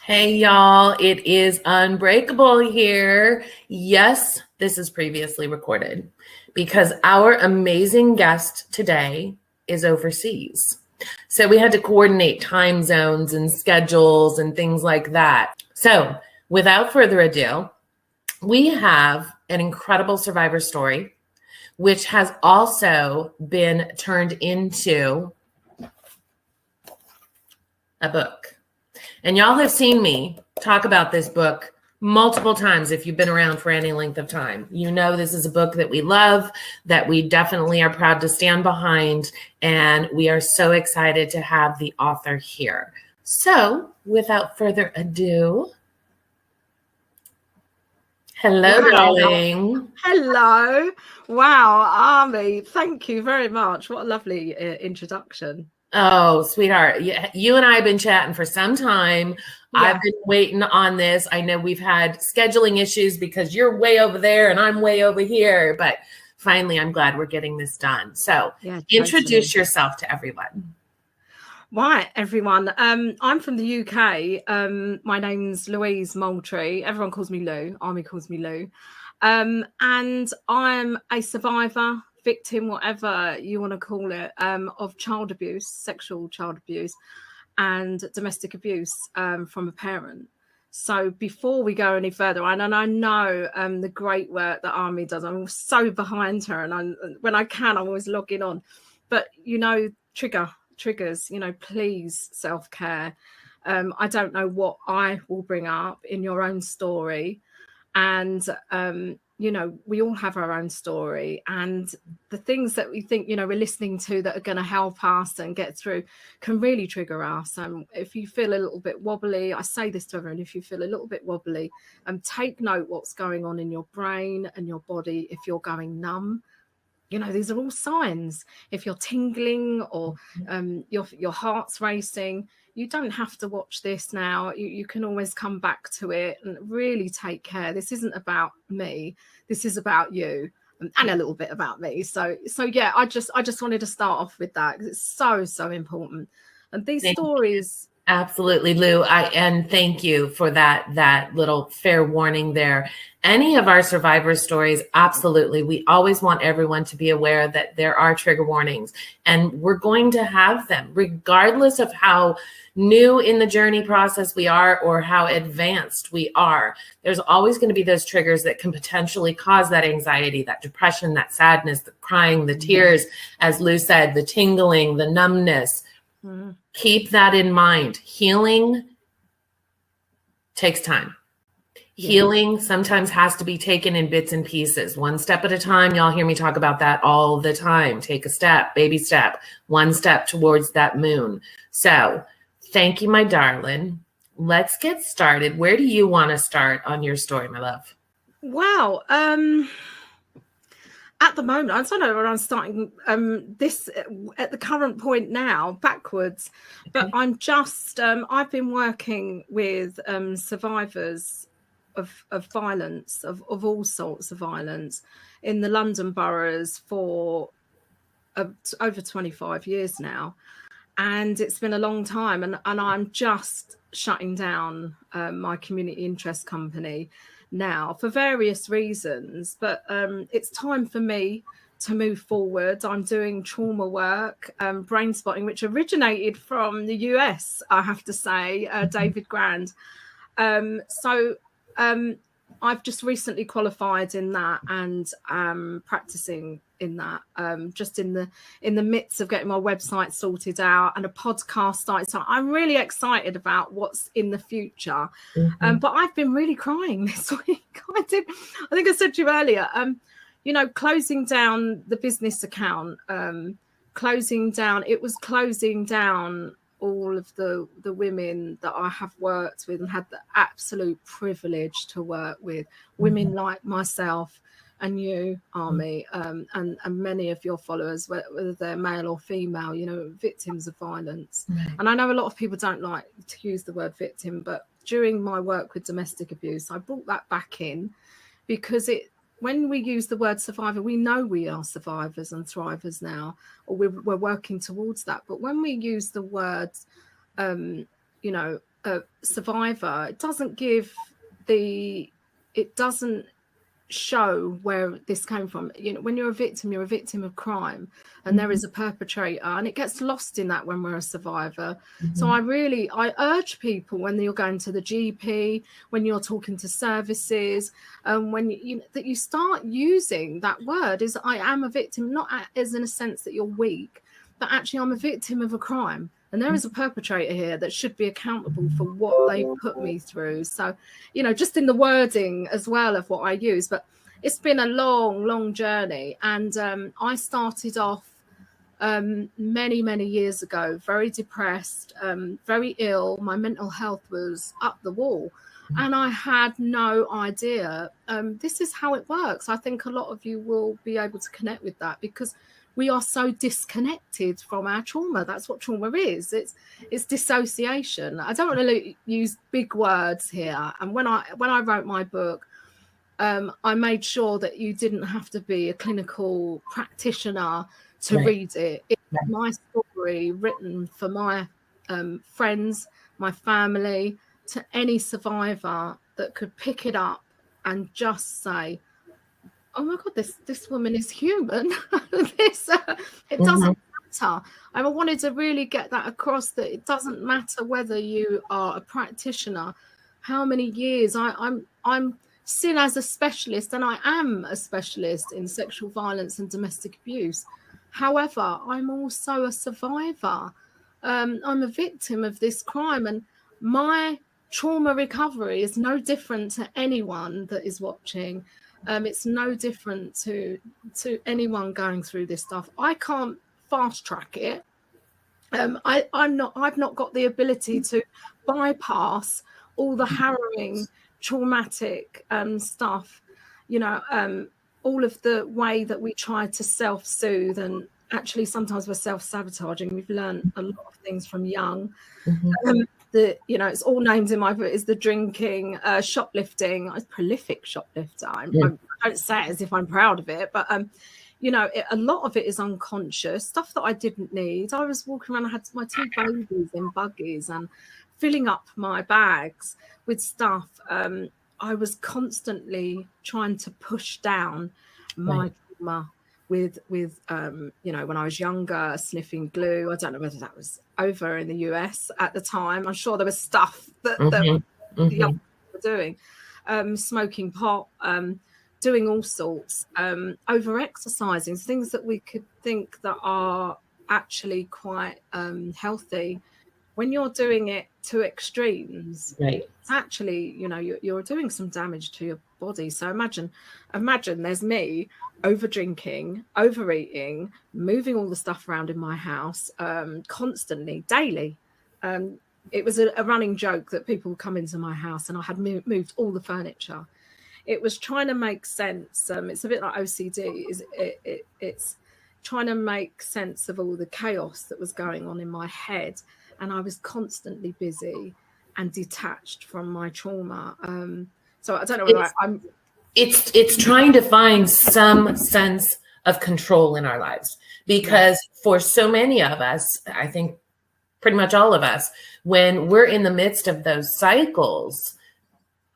Hey y'all, it is Unbreakable here. Yes, this is previously recorded because our amazing guest today is overseas. So we had to coordinate time zones and schedules and things like that. So without further ado, we have an incredible survivor story, which has also been turned into a book. And y'all have seen me talk about this book multiple times. If you've been around for any length of time, you know this is a book that we love, that we definitely are proud to stand behind, and we are so excited to have the author here. So without further ado, hello, darling. Hello. Wow, Army, thank you very much. What a lovely introduction. Oh, sweetheart. You and I have been chatting for some time. Yeah. I've been waiting on this. I know we've had scheduling issues because you're way over there and I'm way over here, but finally I'm glad we're getting this done. So introduce yourself to everyone. Right, everyone. I'm from the UK. My name's Louise Moultrie. Everyone calls me Lou. Army calls me Lou. And I'm a survivor, victim, whatever you want to call it, of child abuse, sexual child abuse, and domestic abuse from a parent. So before we go any further, and I know the great work that Army does, I'm so behind her, and when I can, I'm always logging on. But triggers, please self-care. I don't know what I will bring up in your own story. And, we all have our own story, and the things that we think, we're listening to that are going to help us and get through can really trigger us. If you feel a little bit wobbly, I say this to everyone, if you feel a little bit wobbly, take note what's going on in your brain and your body. If you're going numb, these are all signs. If you're tingling or your heart's racing, you don't have to watch this now. You can always come back to it and really take care. This isn't about me. This is about you and a little bit about me. So yeah, I just wanted to start off with that because it's so important. And these stories. Absolutely, Lou. And thank you for that little fair warning there. Any of our survivor stories, absolutely. We always want everyone to be aware that there are trigger warnings, and we're going to have them regardless of how new in the journey process we are or how advanced we are. There's always going to be those triggers that can potentially cause that anxiety, that depression, that sadness, the crying, the tears, as Lou said, the tingling, the numbness. Mm-hmm. Keep that in mind. Healing takes time. Yeah. Healing sometimes has to be taken in bits and pieces, one step at a time. Y'all hear me talk about that all the time. Take a step, baby step, one step towards that moon. So thank you, my darling. Let's get started. Where do you want to start on your story, my love? Wow. At the moment, I don't know when I'm starting this at the current point now, backwards, but I'm just, I've been working with survivors of violence, of all sorts of violence in the London boroughs for over 25 years now. And it's been a long time, and I'm just shutting down my community interest company now for various reasons, but it's time for me to move forward. I'm doing trauma work, brain spotting, which originated from the US, I have to say, David Grand. So I've just recently qualified in that and practicing in that, just in the midst of getting my website sorted out and a podcast started. So I'm really excited about what's in the future. Mm-hmm. But I've been really crying this week. I think I said to you earlier, closing down the business account, closing down all of the women that I have worked with and had the absolute privilege to work with, women like myself and you, Army, and many of your followers, whether they're male or female, victims of violence. Right. And I know a lot of people don't like to use the word victim, but during my work with domestic abuse, I brought that back in because when we use the word survivor, we know we are survivors and thrivers now, or we're working towards that. But when we use the word, survivor, it doesn't show where this came from. You know, when you're a victim of crime, and there is a perpetrator, and it gets lost in that when we're a survivor. So I urge people, when you're going to the GP, when you're talking to services, that you start using that word, is I am a victim, not as in a sense that you're weak, but actually I'm a victim of a crime. And there is a perpetrator here that should be accountable for what they put me through. So, you know, just in the wording as well of what I use. But it's been a long, long journey. And I started off many, many years ago, very depressed, very ill. My mental health was up the wall. And I had no idea. This is how it works. I think a lot of you will be able to connect with that, because we are so disconnected from our trauma. That's what trauma is. It's dissociation. I don't want to use big words here. And when I wrote my book, I made sure that you didn't have to be a clinical practitioner to read it. It's my story, written for my friends, my family, to any survivor that could pick it up and just say, oh my God, this woman is human. It doesn't matter. I wanted to really get that across, that it doesn't matter whether you are a practitioner, how many years. I'm seen as a specialist, and I am a specialist in sexual violence and domestic abuse. However, I'm also a survivor. I'm a victim of this crime, and my trauma recovery is no different to anyone that is watching. It's no different to anyone going through this stuff. I can't fast track it. I've not got the ability to bypass all the harrowing, traumatic stuff. You know, all of the way that we try to self-soothe, and actually sometimes we're self-sabotaging. We've learned a lot of things from young. You know, it's all named in my book, is the drinking, shoplifting. I'm a prolific shoplifter. I don't say it as if I'm proud of it, but you know, a lot of it is unconscious stuff that I didn't need. I was walking around, I had my 2 babies in buggies and filling up my bags with stuff. I was constantly trying to push down my trauma with you know, when I was younger, sniffing glue. I don't know whether that was over in the US at the time. I'm sure there was stuff that the young people were doing, smoking pot, doing all sorts, over exercising, things that we could think that are actually quite healthy. When you're doing it to extremes, it's actually, you know, you're doing some damage to your body. So imagine there's me over drinking, overeating, moving all the stuff around in my house, constantly, daily. It was a running joke that people would come into my house and I had moved all the furniture. It was trying to make sense. It's a bit like OCD. It's trying to make sense of all the chaos that was going on in my head. And I was constantly busy and detached from my trauma. So I don't know whether I'm... It's trying to find some sense of control in our lives, because for so many of us, I think pretty much all of us, when we're in the midst of those cycles,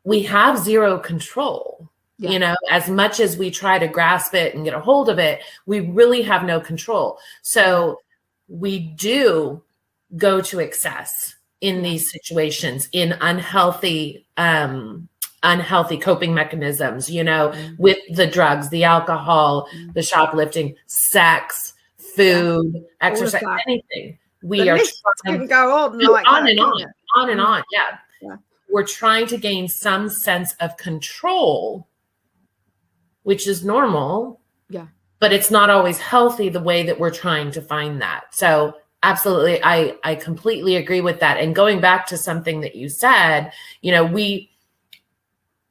we have zero control. You know, as much as we try to grasp it and get a hold of it, we really have no control. So we do go to excess in these situations, in unhealthy coping mechanisms, you know, with the drugs, the alcohol, the shoplifting, sex, food, exercise, anything. We are trying to go on like on that, and on and on. Yeah. We're trying to gain some sense of control, which is normal. Yeah. But it's not always healthy the way that we're trying to find that. So absolutely, I completely agree with that. And going back to something that you said, you know,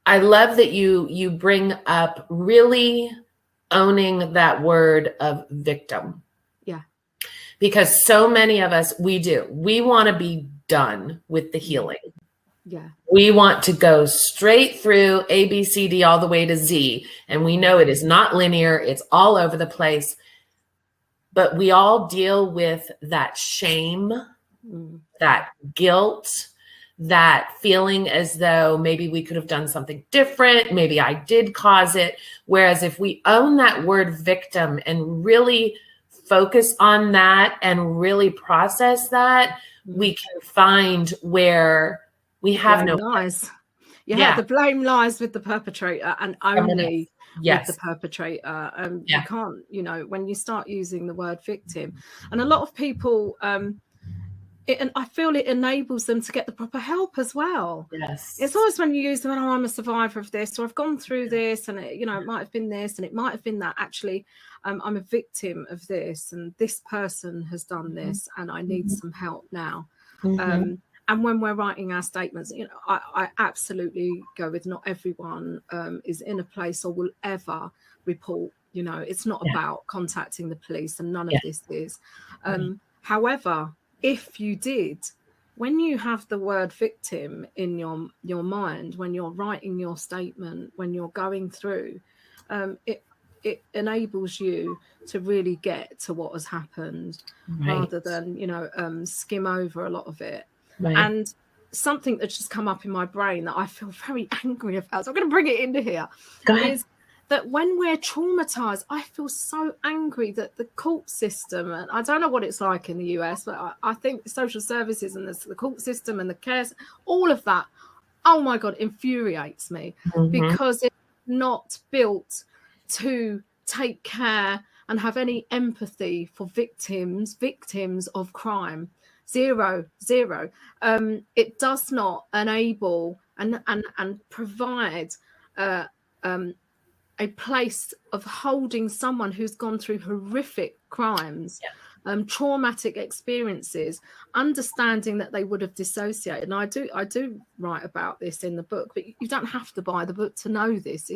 I love that you bring up really owning that word of victim. Yeah. Because so many of us, we want to be done with the healing. Yeah. We want to go straight through A, B, C, D, all the way to Z. And we know it is not linear. It's all over the place. But we all deal with that shame, that guilt, that feeling as though maybe we could have done something different, maybe I did cause it. Whereas if we own that word victim and really focus on that and really process that, we can find where we have no lies. Yeah. The blame lies with the perpetrator and only with the perpetrator. You can't, you know, when you start using the word victim, and a lot of people, and I feel it enables them to get the proper help as well. Yes. It's always when you use the word, oh, I'm a survivor of this, or I've gone through this, and it, you know, it might have been this, and it might have been that. Actually, I'm a victim of this, and this person has done this, and I need some help now. And when we're writing our statements, you know, I absolutely go with not everyone is in a place or will ever report. You know, it's not about contacting the police, and none of this is. However, if you did, when you have the word victim in your mind, when you're writing your statement, when you're going through, it enables you to really get to what has happened rather than, you know, skim over a lot of it. And something that's just come up in my brain that I feel very angry about, so I'm going to bring it into here, is that when we're traumatized, I feel so angry that the court system, and I don't know what it's like in the US, but I think the social services and the court system and the care, all of that, oh my God, infuriates me because it's not built to take care and have any empathy for victims of crime. Zero. It does not enable and provide a place of holding someone who's gone through horrific crimes, traumatic experiences, understanding that they would have dissociated. And I do write about this in the book, but you don't have to buy the book to know this.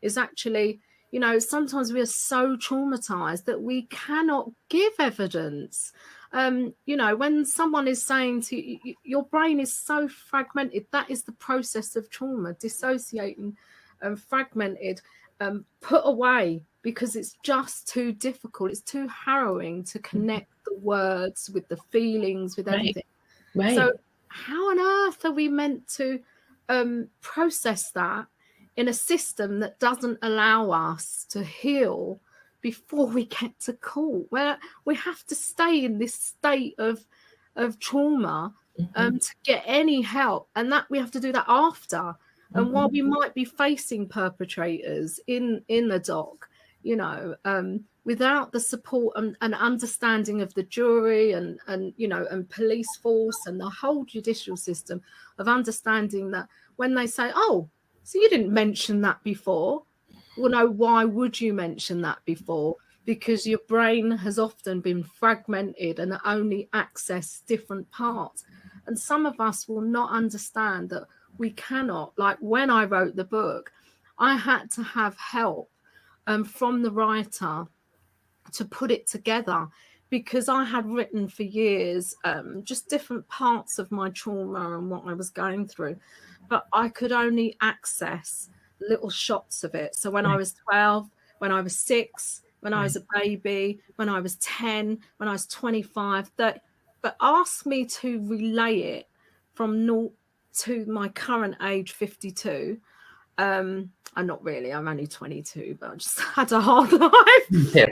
Is actually, you know, sometimes we are so traumatized that we cannot give evidence. You know, when someone is saying to you, your brain is so fragmented, that is the process of trauma, dissociating and fragmented, put away because it's just too difficult. It's too harrowing to connect the words with the feelings, with everything. So how on earth are we meant to process that in a system that doesn't allow us to heal before we get to court, where we have to stay in this state of trauma to get any help, and that we have to do that after. And while we might be facing perpetrators in the dock, you know, without the support and understanding of the jury and you know, and police force and the whole judicial system of understanding that when they say, oh, so you didn't mention that before. Well, no, why would you mention that before? Because your brain has often been fragmented and only accessed different parts. And some of us will not understand that we cannot, like when I wrote the book, I had to have help from the writer to put it together, because I had written for years just different parts of my trauma and what I was going through, but I could only access little shots of it. So when I was 12, when I was 6, when I was a baby, when I was 10, when I was 25, but ask me to relay it from 0 to my current age, 52. I'm not really, I'm only 22, but I just had a hard life.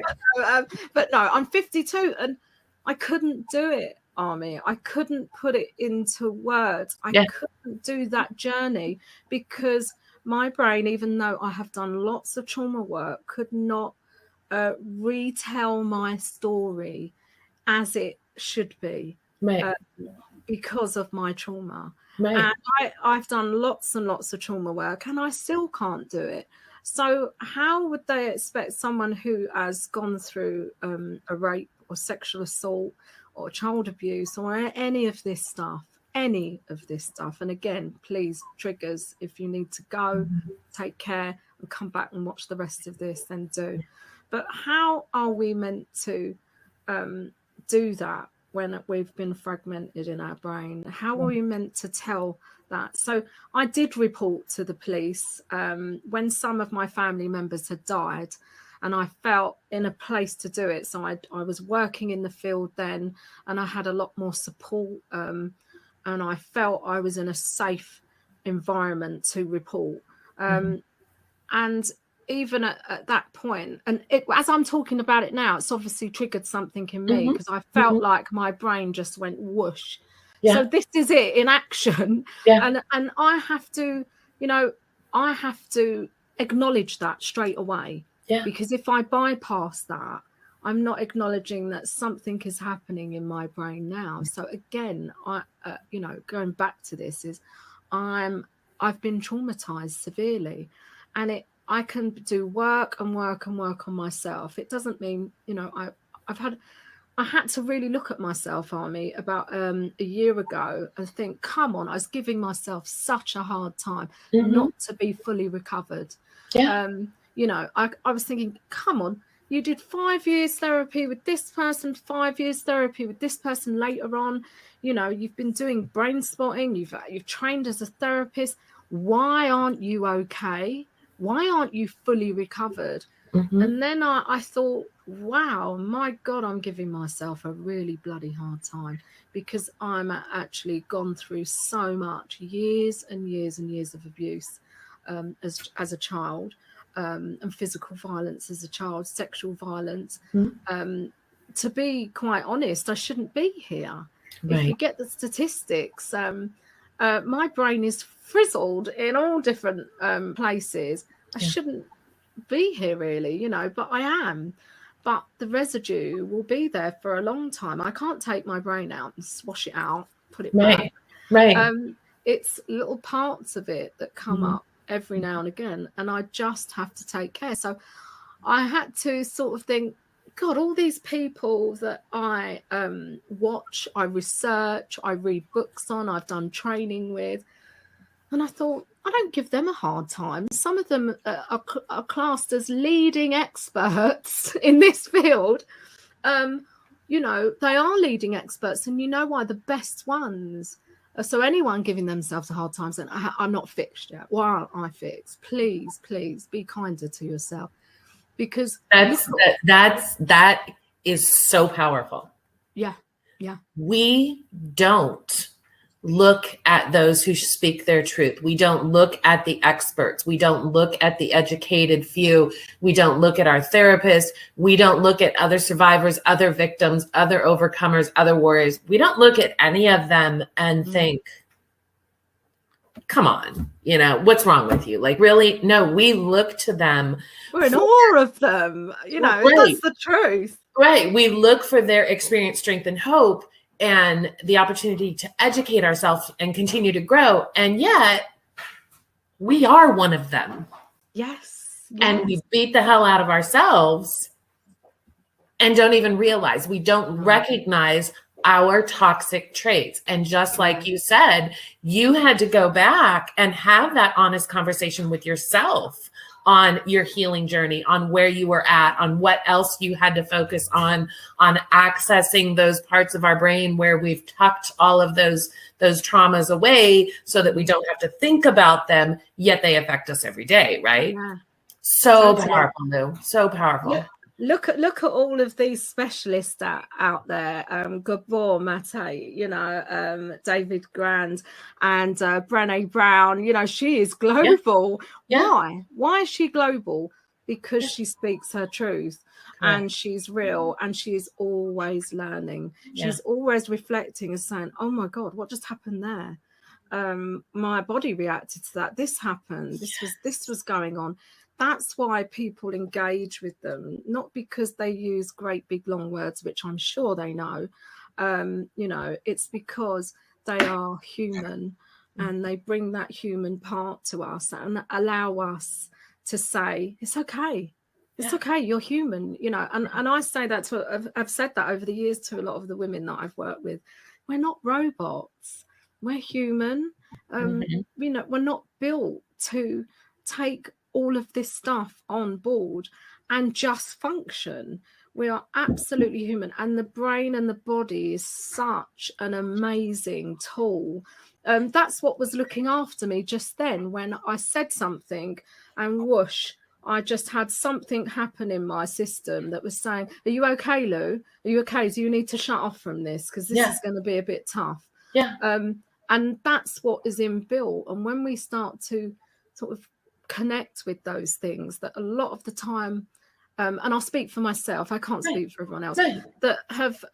But no, I'm 52 and I couldn't do it, Army. I couldn't put it into words. I couldn't do that journey because my brain, even though I have done lots of trauma work, could not retell my story as it should be because of my trauma. And I've done lots and lots of trauma work and I still can't do it. So how would they expect someone who has gone through a rape or sexual assault or child abuse or any of this stuff? And again, please, triggers, if you need to go, take care and come back and watch the rest of this, then do. But how are we meant to do that when we've been fragmented in our brain? How are we meant to tell that? So I did report to the police when some of my family members had died, and I felt in a place to do it. So I was working in the field then, and I had a lot more support and I felt I was in a safe environment to report. And even at that point, and as I'm talking about it now, it's obviously triggered something in me, because I felt like my brain just went whoosh. Yeah. So this is it in action. Yeah. And I have to, I have to acknowledge that straight away. Yeah. Because if I bypass that, I'm not acknowledging that something is happening in my brain now. So again, going back to this is I've been traumatized severely, and I can do work and work and work on myself. It doesn't mean, I had to really look at myself, Army, about a year ago and think, come on, I was giving myself such a hard time not to be fully recovered. Yeah. I was thinking, come on, you did 5 years therapy with this person, 5 years therapy with this person later on. You've been doing brain spotting, you've trained as a therapist. Why aren't you okay? Why aren't you fully recovered? And then I thought, wow, my God, I'm giving myself a really bloody hard time, because I'm actually gone through so much, years and years and years of abuse as a child, and physical violence as a child, sexual violence. To be quite honest, I shouldn't be here. Right. If you get the statistics, my brain is frizzled in all different places. I shouldn't be here really, but I am. But the residue will be there for a long time. I can't take my brain out and swash it out, put it back. Right. It's little parts of it that come up every now and again, and I just have to take care. So I had to sort of think, God, all these people that I watch, I research, I read books on, I've done training with, and I thought, I don't give them a hard time. Some of them are classed as leading experts in this field. They are leading experts, and you know why? The best ones. So anyone giving themselves a hard time saying, I'm not fixed yet. Why aren't I fixed? Please, please be kinder to yourself. Because that is so powerful. Yeah. We don't look at those who speak their truth. We don't look at the experts. We don't look at the educated few. We don't look at our therapists. We don't look at other survivors, other victims, other overcomers, other warriors. We don't look at any of them and think, come on, what's wrong with you? Like, really? No, we look to them. We're in awe of them. That's the truth. Right. We look for their experience, strength, and hope, and the opportunity to educate ourselves and continue to grow. And yet we are one of them. Yes. And we beat the hell out of ourselves and don't even realize, we don't recognize our toxic traits. And just like you said, you had to go back and have that honest conversation with yourself on your healing journey, on where you were at, on what else you had to focus on accessing those parts of our brain where we've tucked all of those traumas away so that we don't have to think about them, yet they affect us every day, right? Yeah. So powerful, Lou. So powerful. Yeah. Look at all of these specialists out there. Gabor Mate, David Grand, and Brené Brown. She is global. Yeah. Why is she global? Because she speaks her truth, and she's real, and she is always learning. She's always reflecting and saying, "Oh my God, what just happened there? My body reacted to that. This happened. This was going on." That's why people engage with them, not because they use great big long words, which I'm sure they know. It's because they are human, and they bring that human part to us and allow us to say, it's okay. It's okay. You're human, and I say that I've said that over the years to a lot of the women that I've worked with. We're not robots. We're human. We're not built to take all of this stuff on board and just function. We are absolutely human, and the brain and the body is such an amazing tool. That's what was looking after me just then when I said something, and whoosh, I just had something happen in my system that was saying, are you okay, Lou? Are you okay? Do you need to shut off from this? Because this is going to be a bit tough. Yeah. And that's what is inbuilt. And when we start to sort of connect with those things, that a lot of the time, and I'll speak for myself, I can't speak for everyone else, that have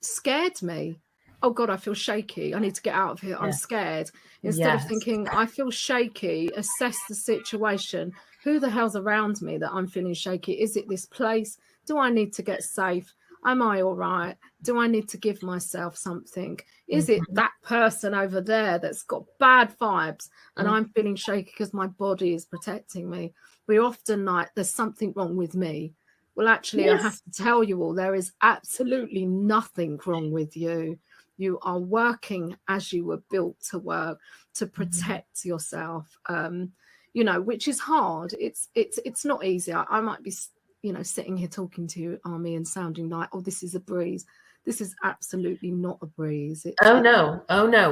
scared me. Oh God, I feel shaky. I need to get out of here. I'm scared. Instead of thinking, I feel shaky, assess the situation. Who the hell's around me that I'm feeling shaky? Is it this place? Do I need to get safe? Am I all right? Do I need to give myself something? Is it that person over there that's got bad vibes and I'm feeling shaky because my body is protecting me? We're often like, there's something wrong with me. Well, actually, I have to tell you all, there is absolutely nothing wrong with you. You are working as you were built to work, to protect yourself, you know, which is hard. It's not easy. I might be, you know, sitting here talking to you, Army, and sounding like, oh, this is a breeze. This is absolutely not a breeze. No.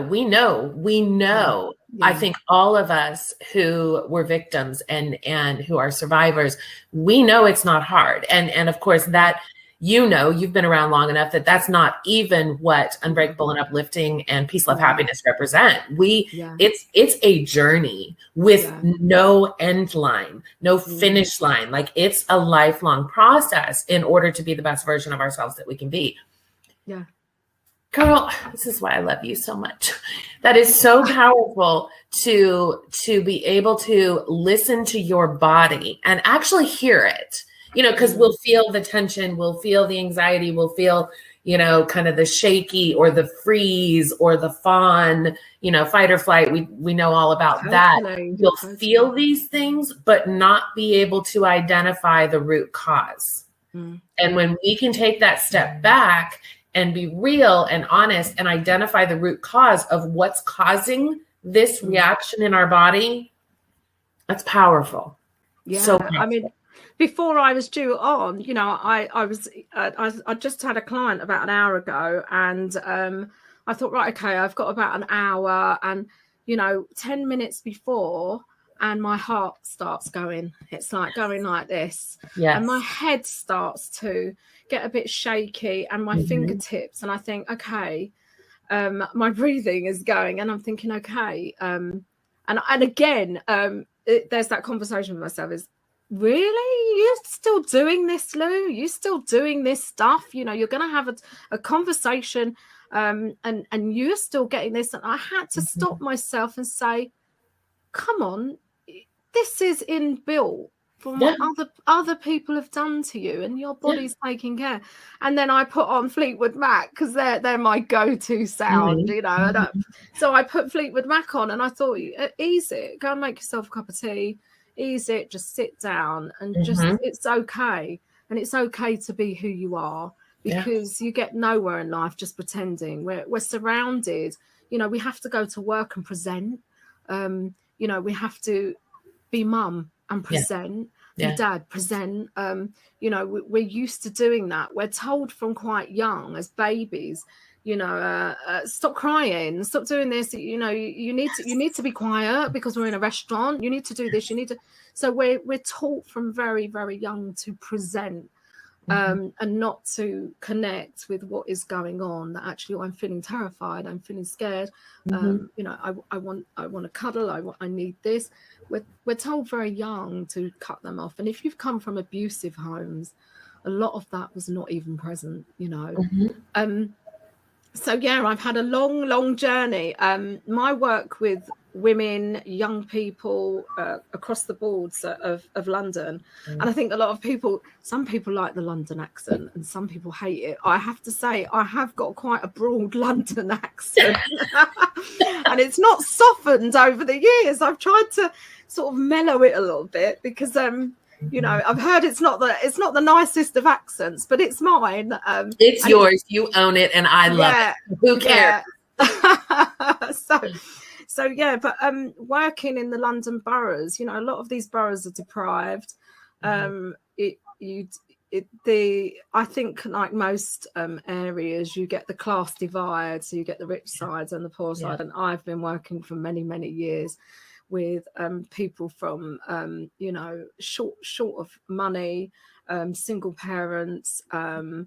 We know. Yeah. I think all of us who were victims and who are survivors, we know it's not hard. And of course that, you know, you've been around long enough that that's not even what Unbreakable and Uplifting and Peace, Love, Happiness represent. It's a journey with no end line, no finish line. Like, it's a lifelong process in order to be the best version of ourselves that we can be. Yeah. Girl, this is why I love you so much. That is so powerful to be able to listen to your body and actually hear it. You know, because we'll feel the tension, we'll feel the anxiety, we'll feel, you know, kind of the shaky or the freeze or the fawn, you know, fight or flight. We know all about that. You'll feel these things, but not be able to identify the root cause. And when we can take that step back and be real and honest and identify the root cause of what's causing this reaction in our body, that's powerful. Yeah, so powerful. I mean, before I was due on, you know, I just had a client about an hour ago, and I thought, right, okay, I've got about an hour, and, you know, 10 minutes before, and my heart starts going. It's like going like this. And my head starts to get a bit shaky, and my fingertips, and I think, okay, my breathing is going, and I'm thinking, okay, and again, there's that conversation with myself is, really, you're still doing this, Lou? You're still doing this stuff? You know, you're going to have a conversation, and you're still getting this. And I had to stop myself and say, come on, this is inbuilt from what other people have done to you, and your body's taking care. And then I put on Fleetwood Mac, because they're my go-to sound, you know. So I put Fleetwood Mac on, and I thought, ease it, go and make yourself a cup of tea. Ease it, just sit down, and just, it's okay. And it's okay to be who you are, because you get nowhere in life just pretending. We're surrounded, you know, we have to go to work and present. You know, we have to be mum and present, be dad, present. You know, we're used to doing that. We're told from quite young as babies, you know, stop crying, stop doing this. You know, you need to be quiet because we're in a restaurant. You need to do this. You need to. So we're taught from very, very young to present, and not to connect with what is going on. That actually, I'm feeling terrified. I'm feeling scared. You know, I want to cuddle. I need this. We're told very young to cut them off. And if you've come from abusive homes, a lot of that was not even present. You know. So, yeah, I've had a long, long journey. My work with women, young people across the boards of London. And I think a lot of people, some people like the London accent and some people hate it. I have to say, I have got quite a broad London accent. And it's not softened over the years. I've tried to sort of mellow it a little bit because you know, I've heard it's not the nicest of accents, but it's mine. It's yours. You own it, and I love it. Who cares? So yeah, but working in the London boroughs, you know, a lot of these boroughs are deprived. I think, like most areas, you get the class divide. So you get the rich side and the poor side. And I've been working for many, many years with people from you know, short of money, single parents, that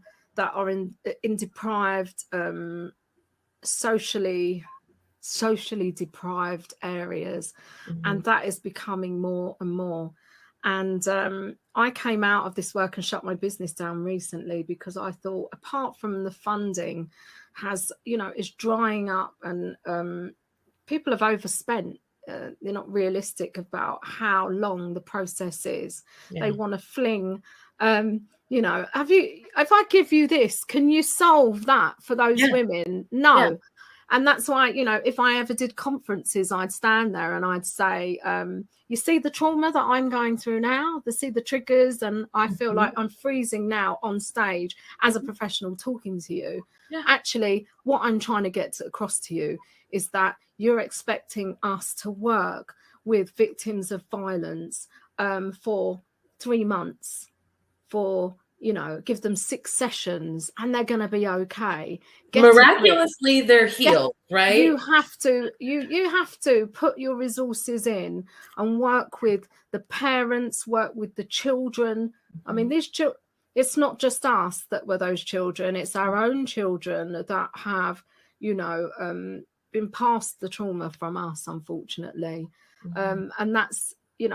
are in deprived, socially socially deprived areas, and that is becoming more and more. And I came out of this work and shut my business down recently because I thought, apart from the funding is drying up, and people have overspent. They're not realistic about how long the process is. Yeah. They want to fling, if I give you this, can you solve that for those women? No. Yeah. And that's why, if I ever did conferences, I'd stand there and I'd say, you see the trauma that I'm going through now, see the triggers, and I feel like I'm freezing now on stage as a professional talking to you. Yeah. Actually, what I'm trying to get across to you is that you're expecting us to work with victims of violence for 3 months, give them 6 sessions, and they're going to be okay. Miraculously, they're healed, right? You have to put your resources in and work with the parents, work with the children. I mean, it's not just us that were those children. It's our own children that have, been past the trauma from us, unfortunately. And that's,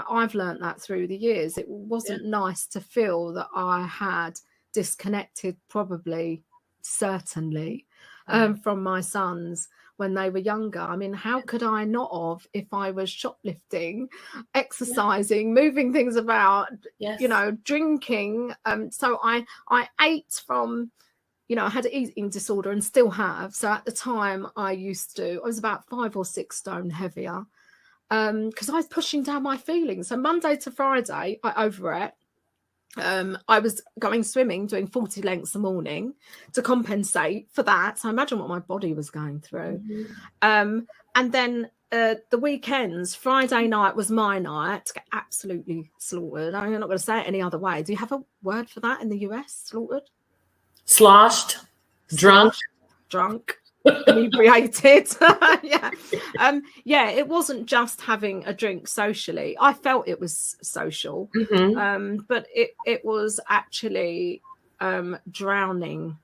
I've learned that through the years. It wasn't nice to feel that I had disconnected, certainly, from my sons when they were younger. I mean, how could I not have if I was shoplifting, exercising, moving things about, drinking? So I ate from, I had an eating disorder and still have. So at the time I was about 5 or 6 stone heavier. Because I was pushing down my feelings. So Monday to Friday, I overate. I was going swimming, doing 40 lengths a morning to compensate for that. So imagine what my body was going through. And then the weekends, Friday night was my night to get absolutely slaughtered. I'm not going to say it any other way. Do you have a word for that in the US? Slaughtered? Sloshed, drunk. Inebriated. It wasn't just having a drink socially. I felt it was social, but it was actually drowning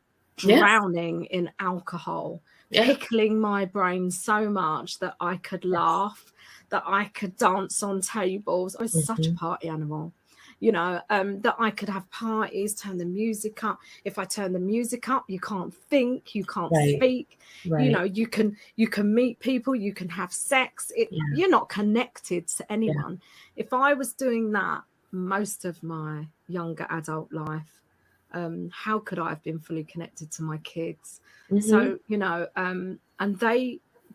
in alcohol, pickling my brain so much that I could laugh, that I could dance on tables. I was such a party animal. That I could have parties, turn the music up. If I turn the music up, you can't think, you can't speak. Right. You can meet people, you can have sex. You're not connected to anyone. Yeah. If I was doing that most of my younger adult life, how could I have been fully connected to my kids? So, and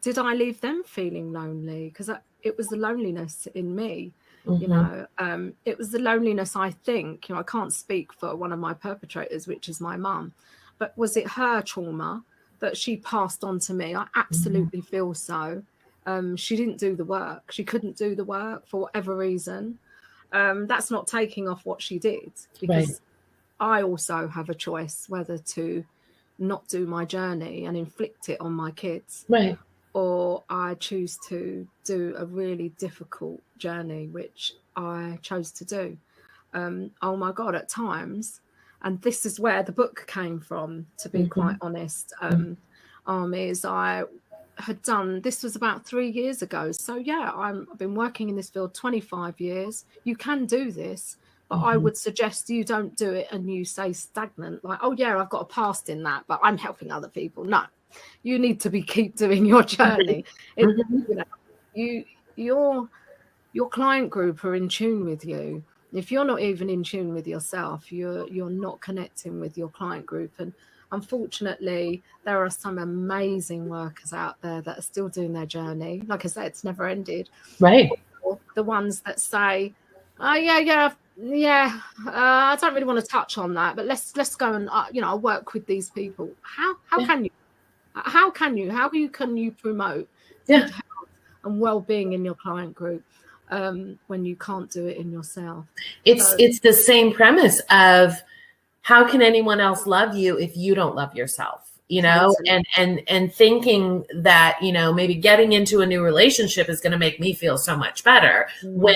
did I leave them feeling lonely? Because it was the loneliness in me. It was the loneliness, I think. I can't speak for one of my perpetrators, which is my mum, but was it her trauma that she passed on to me? I absolutely feel so. She didn't do the work. She couldn't do the work for whatever reason. That's not taking off what she did, because I also have a choice whether to not do my journey and inflict it on my kids. Right. Or I choose to do a really difficult journey, which I chose to do. Oh my God, at times, and this is where the book came from, to be quite honest, is I had done, this was about 3 years ago. So I've been working in this field 25 years. You can do this, but I would suggest you don't do it and you stay stagnant. Like, oh yeah, I've got a past in that, but I'm helping other people. No. You need to keep doing your journey. Your client group are in tune with you. If you're not even in tune with yourself, you're not connecting with your client group. And unfortunately, there are some amazing workers out there that are still doing their journey. Like I said, it's never ended. Right. Or the ones that say, oh I don't really want to touch on that, but let's go and I'll work with these people. How can you? How can you promote good health and well-being in your client group when you can't do it in yourself? It's the same premise of, how can anyone else love you if you don't love yourself? And thinking that maybe getting into a new relationship is going to make me feel so much better when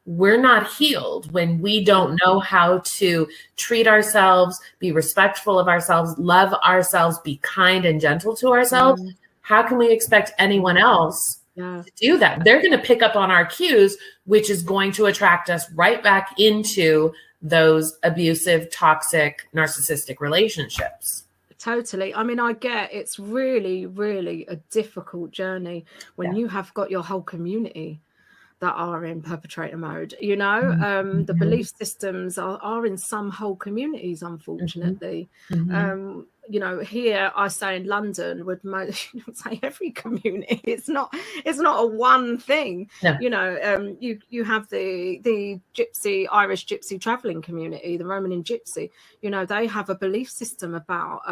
we're not healed, when we don't know how to treat ourselves, be respectful of ourselves, love ourselves, be kind and gentle to ourselves. how can we expect anyone else Yeah. to do that? They're going to pick up on our cues, which is going to attract us right back into those abusive, toxic, narcissistic relationships. Totally. I mean, I get it's really, really a difficult journey when you have got your whole community that are in perpetrator mode. You know, the belief systems are in some whole communities, unfortunately. You know, here I say in London would say every community. It's not a one thing. No. You know, you have the gypsy, Irish gypsy traveling community, the Romanian gypsy. You know, they have a belief system about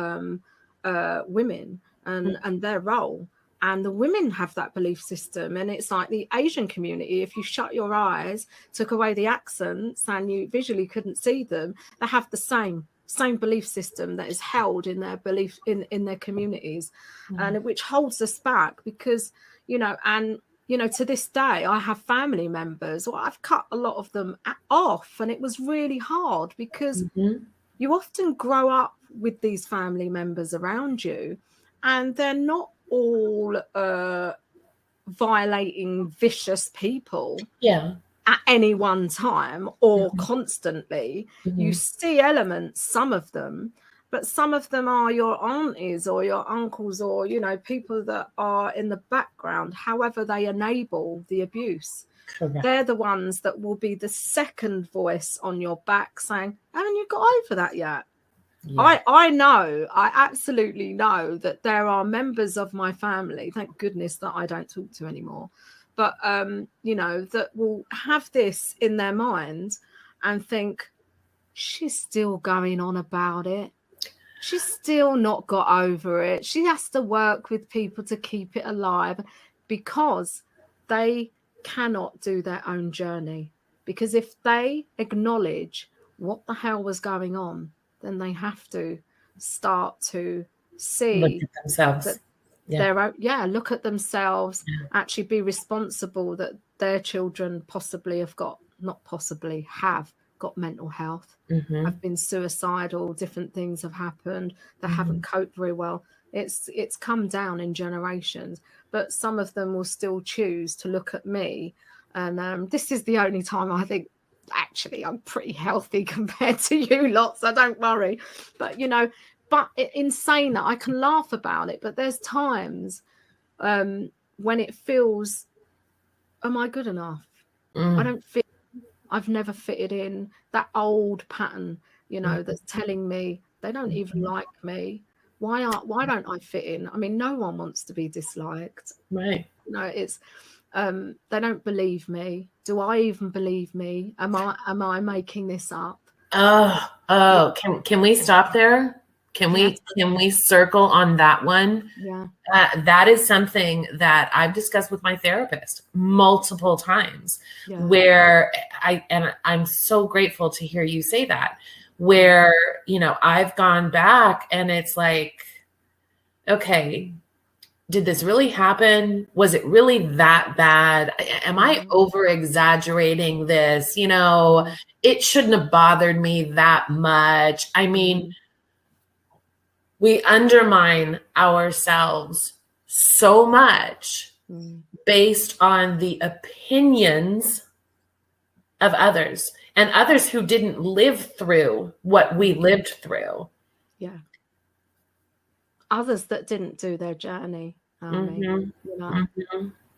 women and their role. And the women have that belief system. And it's like the Asian community, if you shut your eyes, took away the accents and you visually couldn't see them, they have the same belief system that is held in their belief in their communities, and which holds us back because, you know, and, you know, to this day, I have family members, or I've cut a lot of them off. And it was really hard because you often grow up with these family members around you and they're not all violating, vicious people at any one time or constantly. You see elements, some of them, but some of them are your aunties or your uncles or, you know, people that are in the background. However, they enable the abuse. Correct. They're the ones that will be the second voice on your back saying, haven't you got over that yet? Yeah. I absolutely know that there are members of my family, thank goodness that I don't talk to anymore, but, you know, that will have this in their minds and think, she's still going on about it. She's still not got over it. She has to work with people to keep it alive because they cannot do their own journey. Because if they acknowledge what the hell was going on, then they have to start to see look at themselves. That look at themselves, actually be responsible that their children have got mental health, have been suicidal, different things have happened, they haven't coped very well. It's come down in generations, but some of them will still choose to look at me. And this is the only time I think, actually, I'm pretty healthy compared to you lot, so don't worry. But, you know, in saying that, I can laugh about it, but there's times when it feels, am I good enough? I don't fit. I've never fitted in that old pattern, you know, that's telling me they don't even like me. Why don't I fit in? I mean, no one wants to be disliked. Right. You know, it's they don't believe me. Do I even believe me? Am I making this up? Can we stop there? Can we circle on that one? Yeah. That is something that I've discussed with my therapist multiple times, where I'm so grateful to hear you say that, where, you know, I've gone back and it's like, okay, did this really happen? Was it really that bad? Am I over exaggerating this? You know, it shouldn't have bothered me that much. I mean, we undermine ourselves so much based on the opinions of others and others who didn't live through what we lived through. Yeah. Others that didn't do their journey. You know,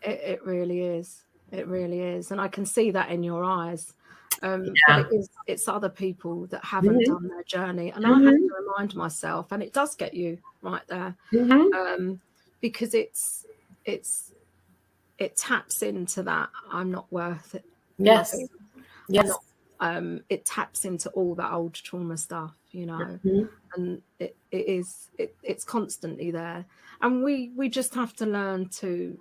it really is. It really is. And I can see that in your eyes. But it's other people that haven't done their journey. And I have to remind myself, and it does get you right there, because it taps into that I'm not worth it. Yes. Yes. It taps into all that old trauma stuff, you know, and it's constantly there. And we just have to learn to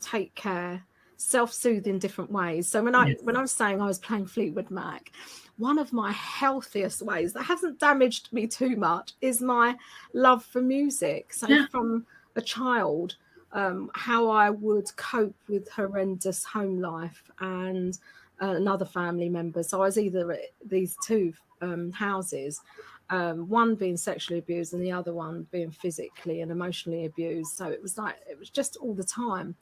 take care, self-soothe in different ways. So when I was saying I was playing Fleetwood Mac, one of my healthiest ways that hasn't damaged me too much is my love for music. So from a child, how I would cope with horrendous home life and another family member. So I was either at these two houses, one being sexually abused and the other one being physically and emotionally abused. So it was just all the time.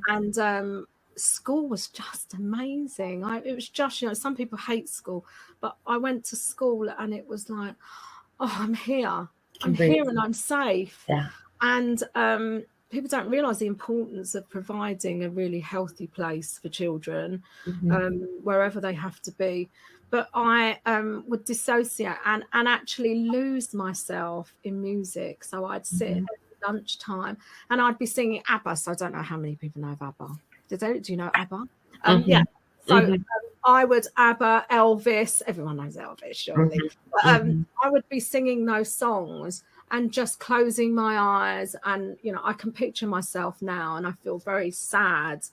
And school was just amazing. It was just, some people hate school, but I went to school and it was like, oh, I'm here and I'm safe. Yeah. And people don't realize the importance of providing a really healthy place for children, wherever they have to be. But I would dissociate and actually lose myself in music. So I'd sit at lunchtime and I'd be singing ABBA. So I don't know how many people know of ABBA. Do you know ABBA? Yeah. So I would ABBA, Elvis. Everyone knows Elvis, surely. But, I would be singing those songs and just closing my eyes. And, I can picture myself now and I feel very sad.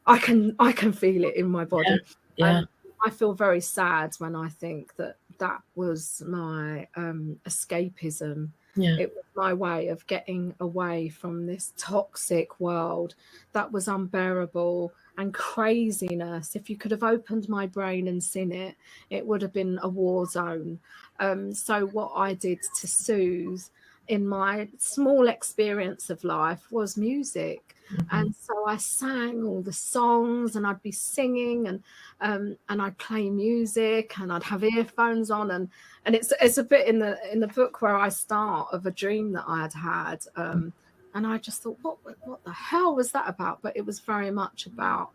I can feel it in my body. Yeah. I feel very sad when I think that was my escapism. Yeah. It was my way of getting away from this toxic world that was unbearable and craziness. If you could have opened my brain and seen it, it would have been a war zone. So what I did to soothe in my small experience of life was music. And so I sang all the songs and I'd be singing and I'd play music and I'd have earphones on and it's a bit in the book where I start of a dream that I had and I just thought what the hell was that about? But it was very much about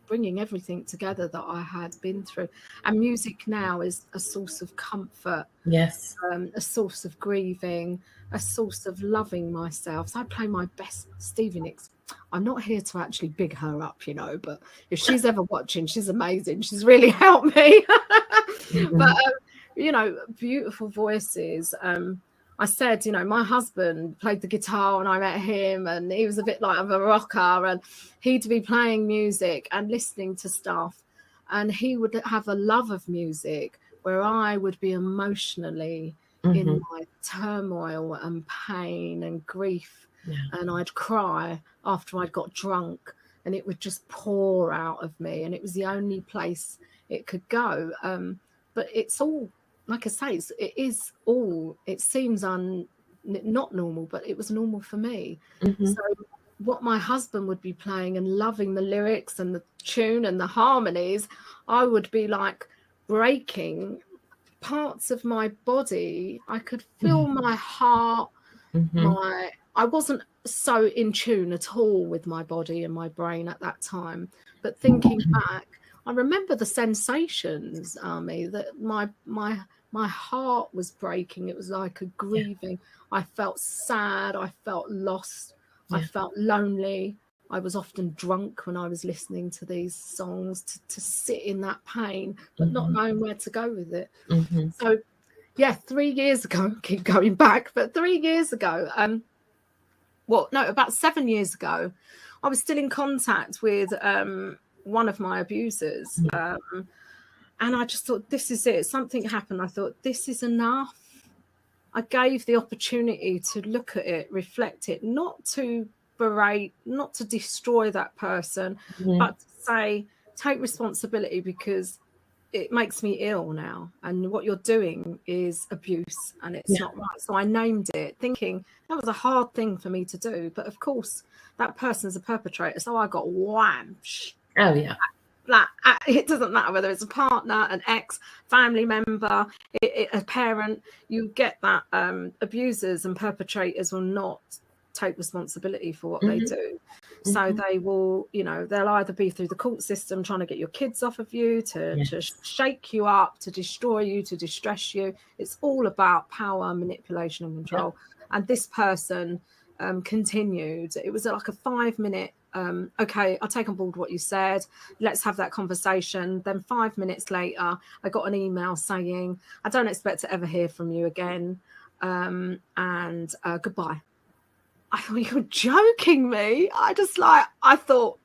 bringing everything together that I had been through. And music now is a source of comfort. Yes. A source of grieving, a source of loving myself. So I play my best Stevie Nicks. I'm not here to actually big her up, but if she's ever watching, she's amazing. She's really helped me. But, beautiful voices. I said, my husband played the guitar when I met him and he was a bit like of a rocker and he'd be playing music and listening to stuff and he would have a love of music where I would be emotionally in my turmoil and pain and grief. Yeah. And I'd cry after I'd got drunk and it would just pour out of me and it was the only place it could go. But it's all, like I say, it seems not normal, but it was normal for me. So what my husband would be playing and loving the lyrics and the tune and the harmonies, I would be like breaking parts of my body. I could feel my heart, I wasn't so in tune at all with my body and my brain at that time. But thinking back, I remember the sensations, Army, that my heart was breaking. It was like a grieving. I felt sad. I felt lost. I felt lonely. I was often drunk when I was listening to these songs to sit in that pain, but not knowing where to go with it. So, 3 years ago, keep going back, but 3 years ago, about 7 years ago, I was still in contact with one of my abusers. And I just thought, this is it. Something happened. I thought, this is enough. I gave the opportunity to look at it, reflect it, not to berate, not to destroy that person, but to say, take responsibility because it makes me ill now. And what you're doing is abuse and it's not right. So I named it thinking that was a hard thing for me to do. But of course, that person's a perpetrator. So I got wham. Oh, yeah. It doesn't matter whether it's a partner, an ex, family member, a parent, you get that abusers and perpetrators will not take responsibility for what they do. So they will, they'll either be through the court system trying to get your kids off of you, to shake you up, to destroy you, to distress you. It's all about power, manipulation and control. And this person continued. It was like a 5-minute okay, I'll take on board what you said. Let's have that conversation. Then 5 minutes later, I got an email saying, I don't expect to ever hear from you again. And goodbye. I thought, you're joking me. I thought,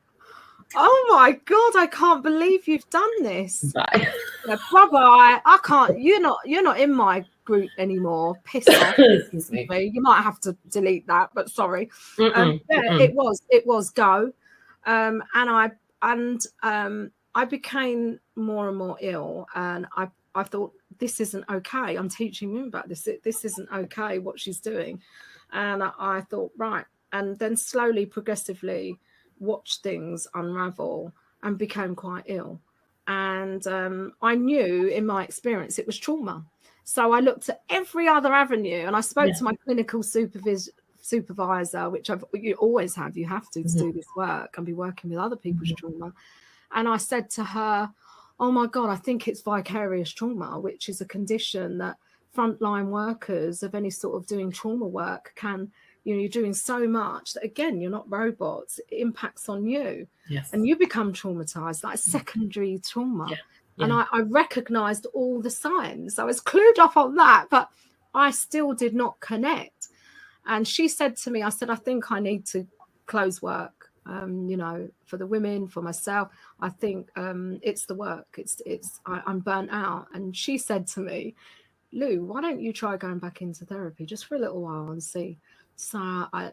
oh my God, I can't believe you've done this. Bye. Bye-bye. I can't, you're not in my group anymore. Piss off. Excuse me. You might have to delete that, but sorry. It was go. And I became more and more ill, and I thought this isn't okay. I'm teaching women about this. This isn't okay what she's doing. And I thought, right. And then slowly, progressively watched things unravel and became quite ill. And I knew in my experience it was trauma. So I looked at every other avenue, and I spoke to my clinical supervisor, which you always have. You have to do this work and be working with other people's trauma. And I said to her, oh my God, I think it's vicarious trauma, which is a condition that frontline workers of any sort of doing trauma work can, you're doing so much that, again, you're not robots. It impacts on you. Yes. And you become traumatized, like secondary trauma. Yeah. And I recognized all the signs. I was clued up on that, but I still did not connect. And she said to me, I said, I think I need to close work, for the women, for myself. I think it's the work. I'm burnt out. And she said to me, Lou, why don't you try going back into therapy just for a little while and see? So I,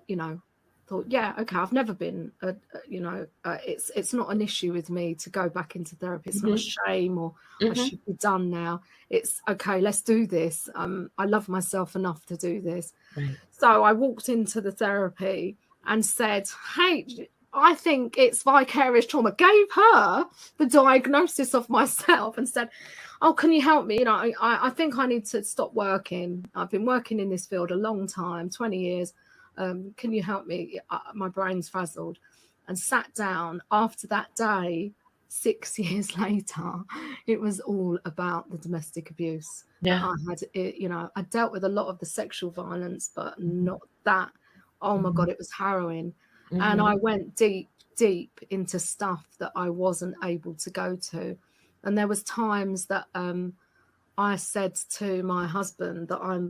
thought, yeah, okay, I've never been, it's not an issue with me to go back into therapy. It's not a shame or I should be done now. It's okay, let's do this. I love myself enough to do this. Right. So I walked into the therapy and said, hey, I think it's vicarious trauma. Gave her the diagnosis of myself and said, oh, can you help me? I think I need to stop working. I've been working in this field a long time, 20 years. Can you help me? My brain's frazzled. And sat down. After that day, 6 years later, it was all about the domestic abuse. Yeah. I had, I dealt with a lot of the sexual violence, but not that. Oh my God, it was harrowing. And I went deep into stuff that I wasn't able to go to. And there was times that I said to my husband that I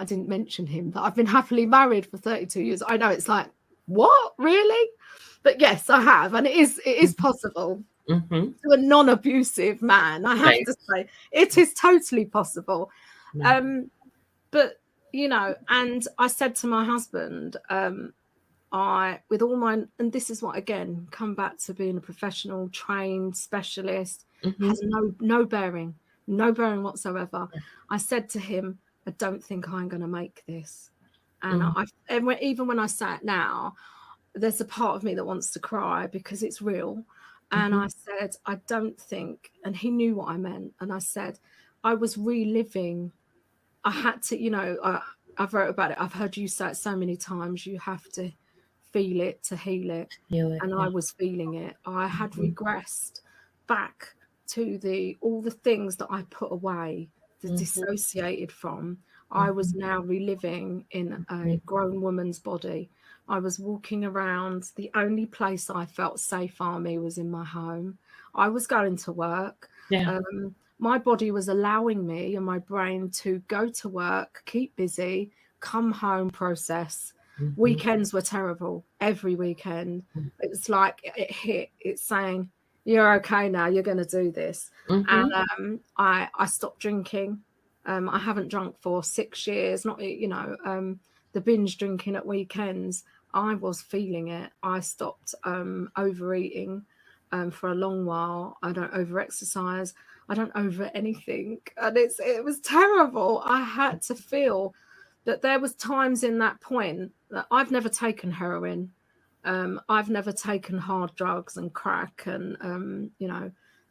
didn't mention him, that I've been happily married for 32 years. I know it's like, what, really? But yes, I have. And it is possible to a non-abusive man. I have to say, it is totally possible. But, and I said to my husband, with all my, and this is what, again, come back to being a professional, trained specialist, has no bearing whatsoever. I said to him, I don't think I'm going to make this. And even when I sat now, there's a part of me that wants to cry because it's real. And I said, I don't think, and he knew what I meant. And I said, I was reliving. I had to, I've wrote about it. I've heard you say it so many times. You have to feel it to heal it. And I was feeling it. I had regressed back to all the things that I put away, dissociated from. I was now reliving in a grown woman's body. I was walking around. The only place I felt safe, Army, was in my home. I was going to work. My body was allowing me and my brain to go to work, keep busy, come home, process. Weekends were terrible. Every weekend. It was like it hit. It's saying, you're okay now. You're going to do this. And I stopped drinking. I haven't drunk for 6 years. Not, the binge drinking at weekends. I was feeling it. I stopped overeating for a long while. I don't over-exercise. I don't over anything. And it was terrible. I had to feel that there was times in that point that I've never taken heroin. I've never taken hard drugs and crack and,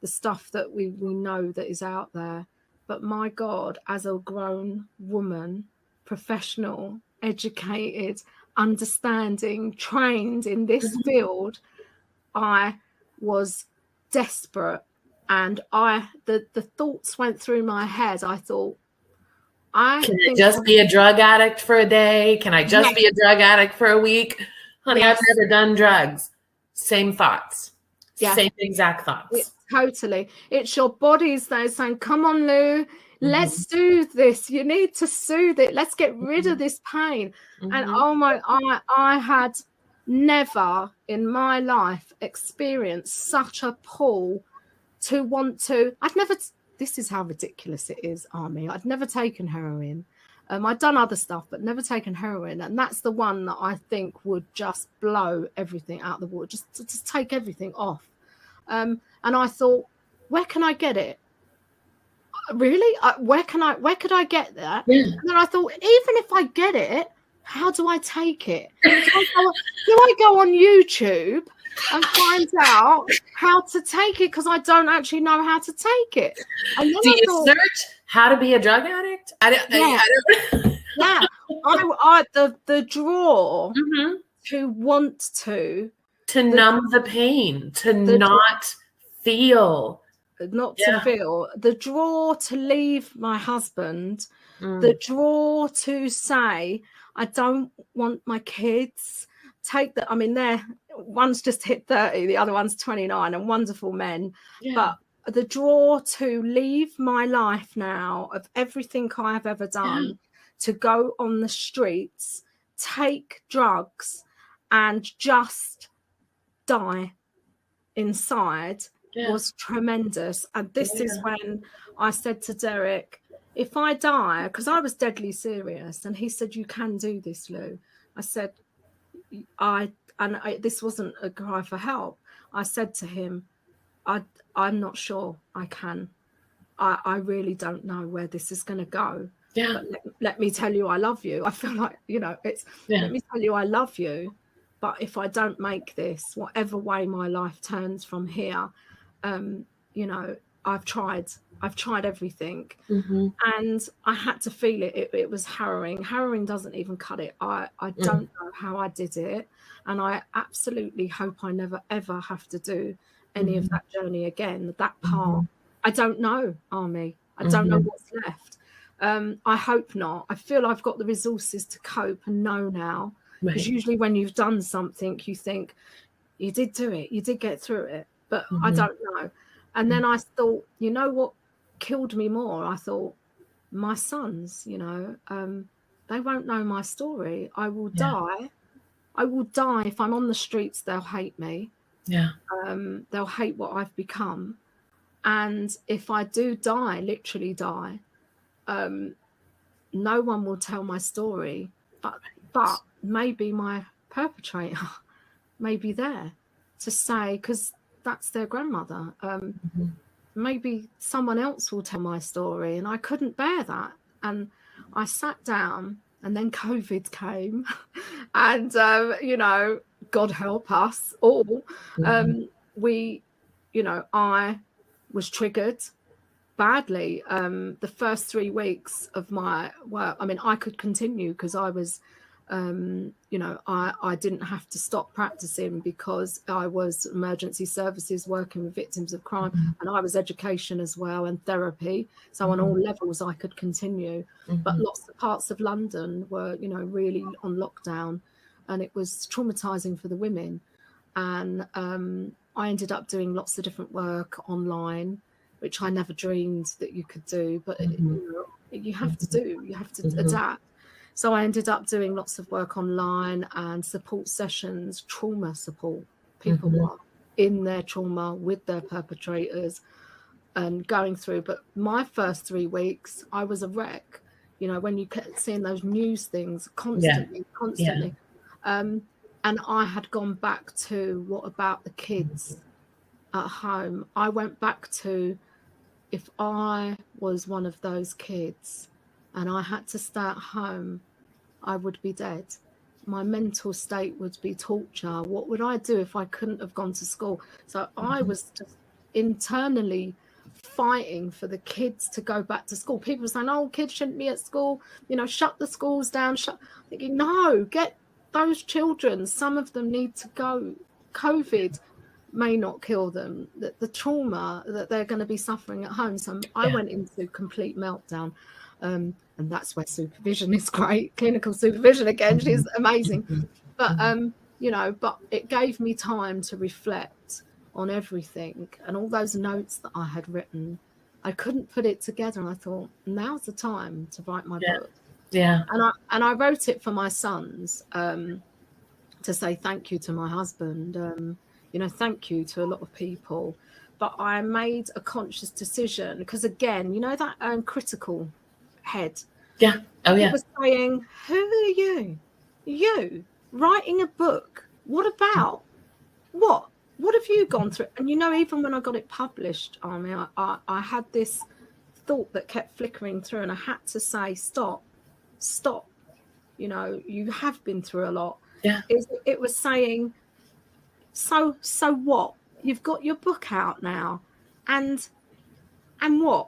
the stuff that we know that is out there. But my God, as a grown woman, professional, educated, understanding, trained in this field, I was desperate. And the thoughts went through my head. I thought, can I just be a drug addict for a day? Can I just be a drug addict for a week? Honey, I've never done drugs. Same thoughts. Same exact thoughts. Totally. It's your body's there saying, come on, Lou, let's do this. You need to soothe it. Let's get rid of this pain. And I had never in my life experienced such a pull to want to. This is how ridiculous it is, Army. I'd never taken heroin. I'd done other stuff, but never taken heroin. And that's the one that I think would just blow everything out of the water, just take everything off. And I thought, where can I get it? really? Where could I get that? Yeah. And then I thought, even if I get it, how do I take it? Do I go on YouTube and find out how to take it? Because I don't actually know how to take it. And then do you search how to be a drug addict? I don't. Yeah. The draw to want to numb the pain, to not feel. To feel, the draw to leave my husband, the draw to say, I don't want my kids, I mean, one's just hit 30, the other one's 29, and wonderful men. But the draw to leave my life now of everything I have ever done, to go on the streets, take drugs, and just die inside was tremendous. And this is when I said to Derek, if I die, because I was deadly serious, and he said, you can do this, Lou. I said, this wasn't a cry for help. I said to him, I'm not sure I can. I really don't know where this is going to go. But let me tell you, I love you. I feel like, let me tell you, I love you. But if I don't make this, whatever way my life turns from here, I've tried everything. And I had to feel it. It was harrowing. Harrowing doesn't even cut it. I don't know how I did it. And I absolutely hope I never, ever have to do any of that journey again. That part, I don't know, Army. I don't know what's left. I hope not. I feel I've got the resources to cope and know now. Because usually when you've done something, you think, you did do it, you did get through it, but I don't know. And then I thought, you know what killed me more? I thought, my sons, they won't know my story. I will die. I will die. If I'm on the streets, they'll hate me. They'll hate what I've become. And if I do die, literally die, no one will tell my story. But maybe my perpetrator may be there to say, because that's their grandmother. Maybe someone else will tell my story, and I couldn't bear that. And I sat down, and then COVID came, and God help us all. I was triggered badly. The first 3 weeks of my work, I mean, I could continue because I was I didn't have to stop practicing because I was emergency services working with victims of crime, and I was education as well and therapy. So on all levels I could continue. But lots of parts of London were, really on lockdown, and it was traumatizing for the women. And I ended up doing lots of different work online, which I never dreamed that you could do, but you have to adapt. So I ended up doing lots of work online and support sessions, trauma support. People were in their trauma with their perpetrators and going through. But my first 3 weeks, I was a wreck. When you kept seeing those news things constantly. And I had gone back to, what about the kids at home? I went back to, if I was one of those kids and I had to stay at home, I would be dead. My mental state would be torture. What would I do if I couldn't have gone to school? So I was just internally fighting for the kids to go back to school. People were saying, oh, kids shouldn't be at school, shut the schools down. Thinking, no, get those children. Some of them need to go. COVID may not kill them. The trauma that they're going to be suffering at home. So I went into complete meltdown. And that's where supervision is great. Clinical supervision, again, she's amazing. But, but it gave me time to reflect on everything and all those notes that I had written. I couldn't put it together. And I thought, now's the time to write my book. And I wrote it for my sons to say thank you to my husband, thank you to a lot of people. But I made a conscious decision because, again, that critical head. He was saying, who are you? You writing a book? What about? What have you gone through? And even when I got it published, I had this thought that kept flickering through, and I had to say, stop. You know, you have been through a lot. Yeah. It was saying, so what? You've got your book out now, and what?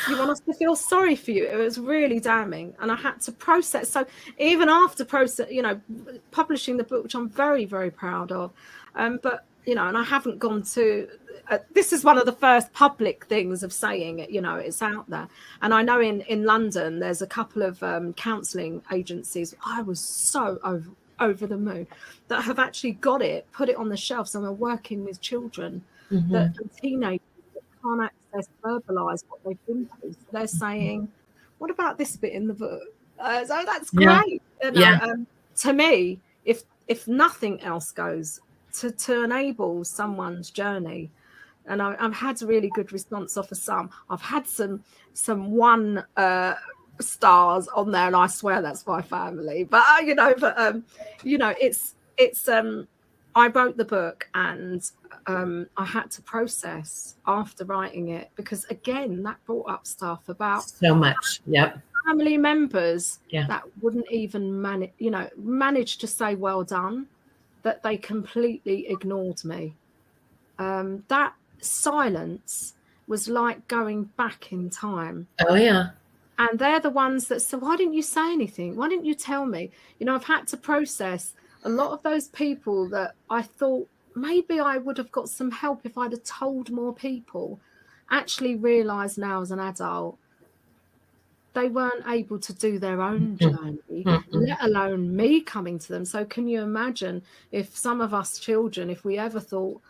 You want us to feel sorry for you? It was really damning, and I had to process. So even after publishing the book, which I'm very, very proud of, but you know, and I haven't gone to. This is one of the first public things of saying it. You know, it's out there, and I know in London there's a couple of counselling agencies. I was so over the moon that have actually got it, put it on the shelves, and are working with children that are teenagers that can't access, verbalise what they've been through. So they're saying, "What about this bit in the book?" So that's great. You know, to me, if nothing else goes to enable someone's journey. And I've had a really good response off of some. I've had some 1 stars on there, and I swear that's my family. But it's I wrote the book, and I had to process after writing it, because again that brought up stuff about so much. Yep. Family members that wouldn't even manage to say well done, that they completely ignored me. That silence was like going back in time. Oh yeah. And they're the ones that said, why didn't you say anything? Why didn't you tell me? You know, I've had to process a lot of those people that I thought maybe I would have got some help if I'd have told more people. Actually realize now as an adult, they weren't able to do their own journey, let alone me coming to them. So can you imagine if some of us children, if we ever thought,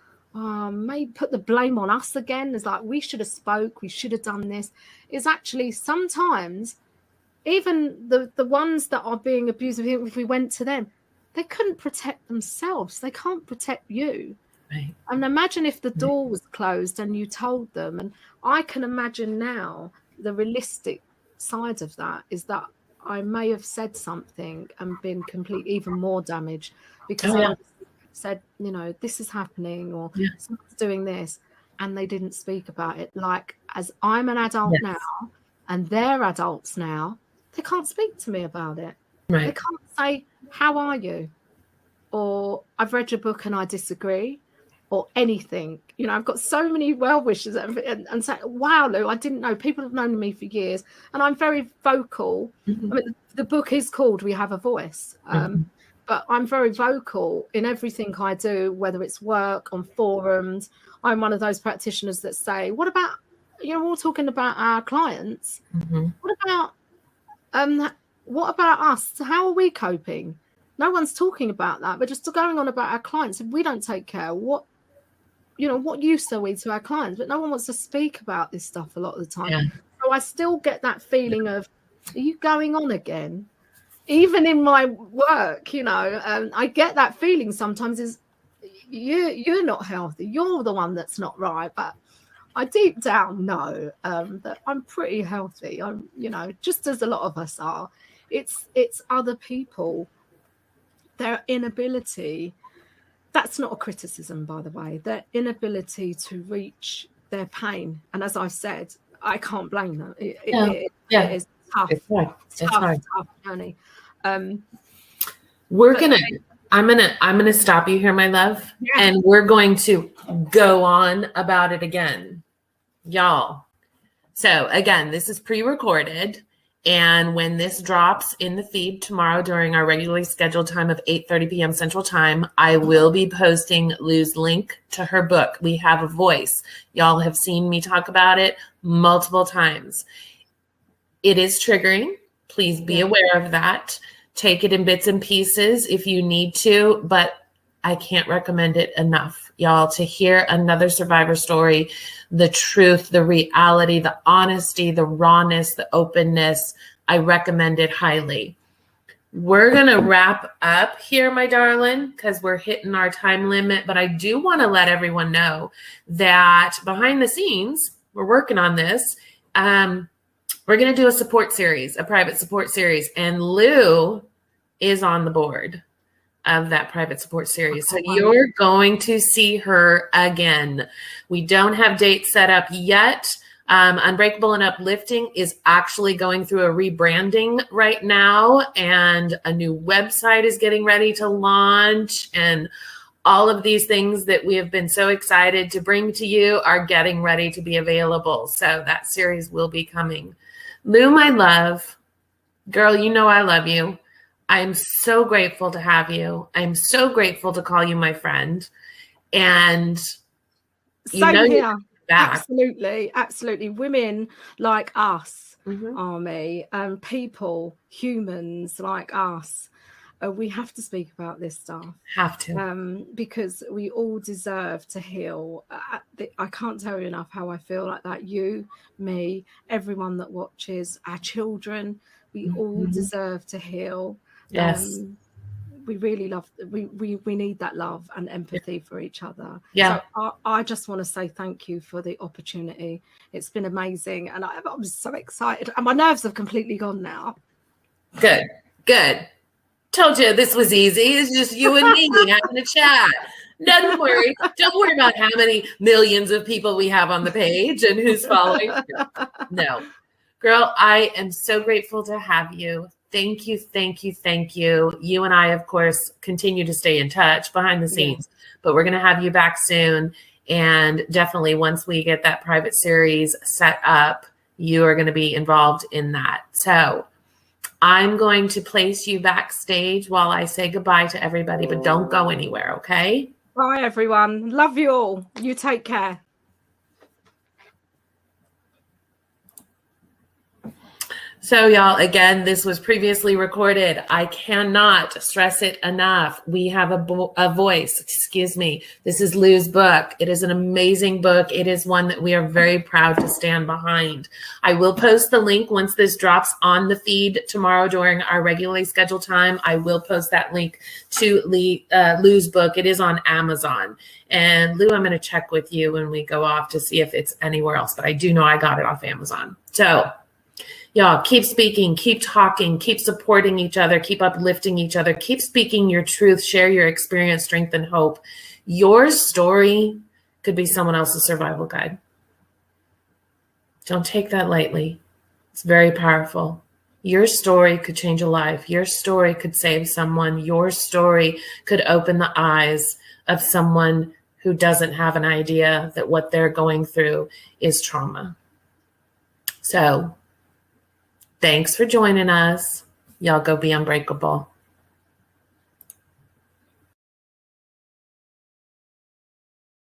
maybe put the blame on us again, it's like we should have spoke, we should have done this, is actually sometimes even the ones that are being abused, if we went to them, they couldn't protect themselves, they can't protect you. Right. And imagine if the door was closed and you told them. And I can imagine now the realistic side of that is that I may have said something and been completely even more damaged, because I said, you know, this is happening, or someone's doing this, and they didn't speak about it. Like, as I'm an adult now and they're adults now, they can't speak to me about it. Right. They can't say, how are you? Or I've read your book and I disagree, or anything. You know, I've got so many well wishes and say, wow, Lou, I didn't know. People have known me for years, and I'm very vocal. I mean, the book is called We Have a Voice. But I'm very vocal in everything I do, whether it's work, on forums. I'm one of those practitioners that say, what about, you know, we're all talking about our clients. What about us? How are we coping? No one's talking about that. We're just going on about our clients. If we don't take care, what use are we to our clients? But no one wants to speak about this stuff a lot of the time. Yeah. So I still get that feeling of, are you going on again? Even in my work, you know, I get that feeling sometimes, is you're not healthy. You're the one that's not right. But I deep down know that I'm pretty healthy. I'm, you know, just as a lot of us are. It's other people, their inability. That's not a criticism, by the way. Their inability to reach their pain. And as I said, I can't blame them. It is tough. It's tough journey. I'm gonna stop you here, my love, and we're going to go on about it again, y'all. So again, this is pre-recorded, and when this drops in the feed tomorrow during our regularly scheduled time of 8:30 p.m. Central Time, I will be posting Lou's link to her book, We Have a Voice. Y'all have seen me talk about it multiple times. It is triggering. Please be aware of that. Take it in bits and pieces if you need to, but I can't recommend it enough, y'all, to hear another survivor story, the truth, the reality, the honesty, the rawness, the openness. I recommend it highly. We're going to wrap up here, my darling, because we're hitting our time limit, but I do want to let everyone know that behind the scenes, we're working on this. We're going to do a support series, a private support series, and Lou is on the board of that private support series. So you're going to see her again. We don't have dates set up yet. Unbreakable and Uplifting is actually going through a rebranding right now, and a new website is getting ready to launch, and all of these things that we have been so excited to bring to you are getting ready to be available. So that series will be coming. Lou, my love, girl, you know I love you. I'm so grateful to have you. I'm so grateful to call you my friend. And Same here. back. Absolutely. Women like us, Army, people, humans like us. We have to speak about this stuff. Have to. Because we all deserve to heal. I can't tell you enough how I feel like that. You, me, everyone that watches, our children, we all deserve to heal. Yes. We really love, we need that love and empathy for each other. Yeah. So I just want to say thank you for the opportunity. It's been amazing. And I'm so excited. And my nerves have completely gone now. Good. Told you this was easy. It's just you and me having a chat. Don't worry about how many millions of people we have on the page and who's following. No. Girl, I am so grateful to have you. Thank you. You and I, of course, continue to stay in touch behind the scenes, but we're going to have you back soon. And definitely once we get that private series set up, you are going to be involved in that. So I'm going to place you backstage while I say goodbye to everybody, but don't go anywhere, okay? Bye, everyone. Love you all. You take care. So y'all, again, this was previously recorded. I cannot stress it enough. We have a voice, excuse me. This is Lou's book. It is an amazing book. It is one that we are very proud to stand behind. I will post the link once this drops on the feed tomorrow during our regularly scheduled time. I will post that link to Lou's book. It is on Amazon. And Lou, I'm going to check with you when we go off to see if it's anywhere else, but I do know I got it off Amazon. So y'all, keep speaking, keep talking, keep supporting each other, keep uplifting each other, keep speaking your truth, share your experience, strength, and hope. Your story could be someone else's survival guide. Don't take that lightly. It's very powerful. Your story could change a life. Your story could save someone. Your story could open the eyes of someone who doesn't have an idea that what they're going through is trauma. So, thanks for joining us. Y'all go be unbreakable.